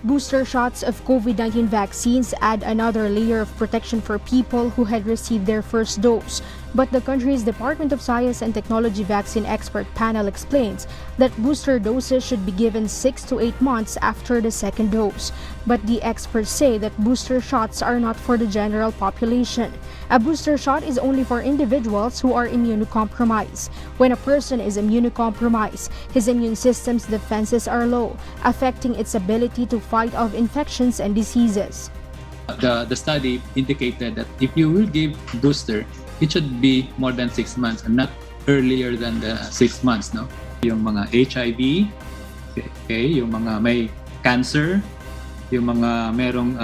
booster shots of COVID-19 vaccines add another layer of protection for people who had received their first dose. But the country's Department of Science and Technology Vaccine Expert Panel explains that booster doses should be given 6 to 8 months after the second dose. But the experts say that booster shots are not for the general population. A booster shot is only for individuals who are immunocompromised. When a person is immunocompromised, his immune system's defenses are low, affecting its ability to fight off infections and diseases. The study indicated that if you will give booster, it should be more than 6 months and not earlier than the 6 months, no? Yung mga HIV, okay, yung mga may cancer, yung mga merong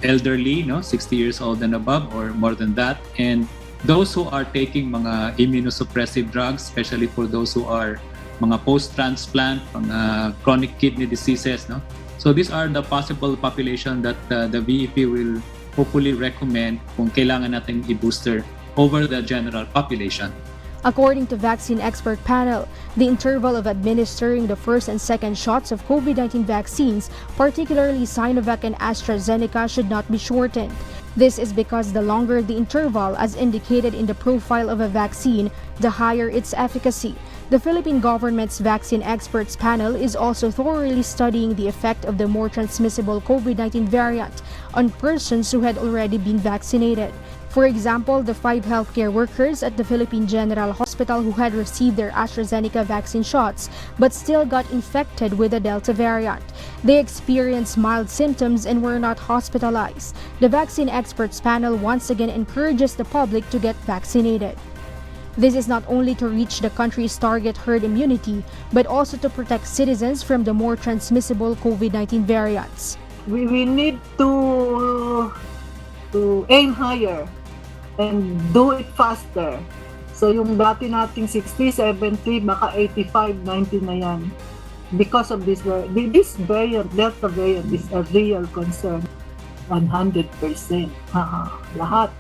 elderly, no, 60 years old and above or more than that, and those who are taking mga immunosuppressive drugs, especially for those who are mga post-transplant, mga chronic kidney diseases, no? So these are the possible population that the VEP will hopefully recommend kung kailangan nating i-booster over the general population. According to vaccine expert panel, the interval of administering the first and second shots of COVID-19 vaccines, particularly Sinovac and AstraZeneca, should not be shortened. This is because the longer the interval, as indicated in the profile of a vaccine, the higher its efficacy. The Philippine government's vaccine experts panel is also thoroughly studying the effect of the more transmissible COVID-19 variant on persons who had already been vaccinated. For example, the 5 healthcare workers at the Philippine General Hospital who had received their AstraZeneca vaccine shots but still got infected with the Delta variant. They experienced mild symptoms and were not hospitalized. The vaccine experts panel once again encourages the public to get vaccinated. This is not only to reach the country's target herd immunity, but also to protect citizens from the more transmissible COVID-19 variants. We need to aim higher and do it faster. So yung dati nating 60, 70, baka 85, 90 na yan. Because of this variant, Delta variant is a real concern. 100%. Lahat.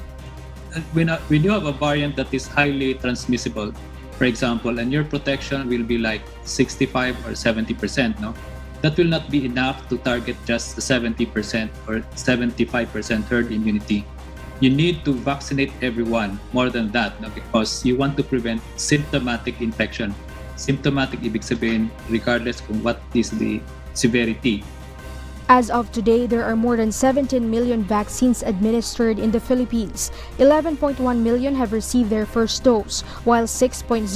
When you have a variant that is highly transmissible, for example, and your protection will be like 65 or 70%, no? That will not be enough to target just 70% or 75% herd immunity. You need to vaccinate everyone more than that, no? Because you want to prevent symptomatic infection. Symptomatic ibig sabihin regardless kung what is the severity. As of today, there are more than 17 million vaccines administered in the Philippines. 11.1 million have received their first dose, while 6.08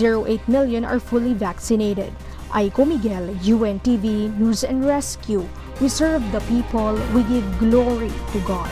million are fully vaccinated. Aiko Miguel, UNTV News and Rescue. We serve the people, we give glory to God.